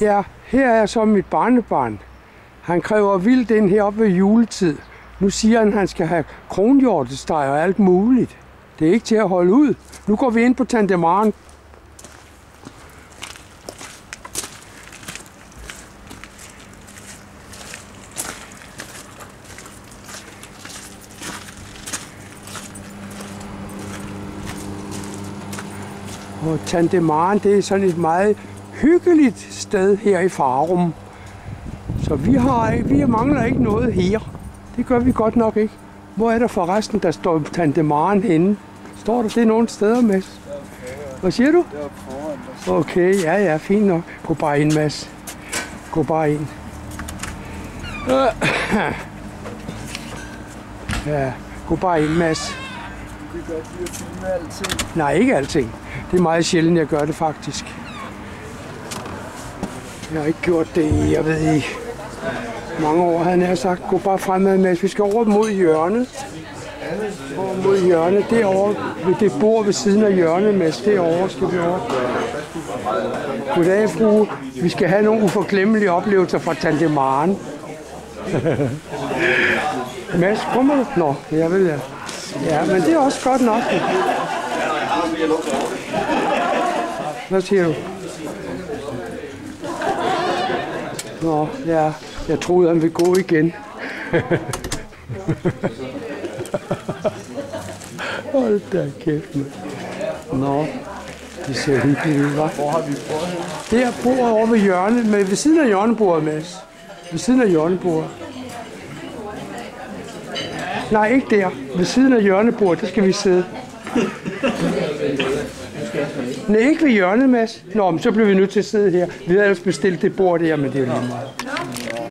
Ja, her er så mit barnebarn. Han kræver vildt ind heroppe ved juletid. Nu siger han, at han skal have kronhjortesteg og alt muligt. Det er ikke til at holde ud. Nu går vi ind på Tante Maren. Og Tante Maren, det er sådan et meget hyggeligt sted her i Farum. Så vi mangler ikke noget her. Det gør vi godt nok ikke. Hvor er der forresten, der står Tante Maren henne? Står der det nogle steder, Mads? Hvad siger du? Okay, ja, fint nok. Gå bare ind, Mads. Gå bare ind. Ja, gå bare ind, Mads. Du kan godt lide at filme alting. Nej, ikke alting. Det er meget sjældent, jeg gør det faktisk. Jeg har ikke gjort det i, jeg ved ikke, mange år, han har sagt. Gå bare fremad, Mads. Vi skal over mod hjørnet. Over mod hjørnet. Derovre ved det bord ved siden af hjørnet, Mads. Derovre skal vi over. Goddag, frue. Vi skal have nogle uforglemmelige oplevelser fra Tante Maren. Mads, kommer du? Nå, jeg ved det. Ja, men det er også godt nok. Hvad siger du? Nå, ja. Jeg troede, han ville gå igen. Hold da kæft, mand. Nå, det ser hyggeligt ud, hva'? Hvor har vi bordet henne? Det er bordet over ved hjørnet, men ved siden af hjørnebordet, Mads. Ved siden af hjørnebordet. Nej, ikke der. Ved siden af hjørnebordet, der skal vi sidde. Nej, ikke ved hjørnet, Mads. Nå, men så bliver vi nødt til at sidde her. Vi havde ellers bestilt det bord der, men det er jo lige meget.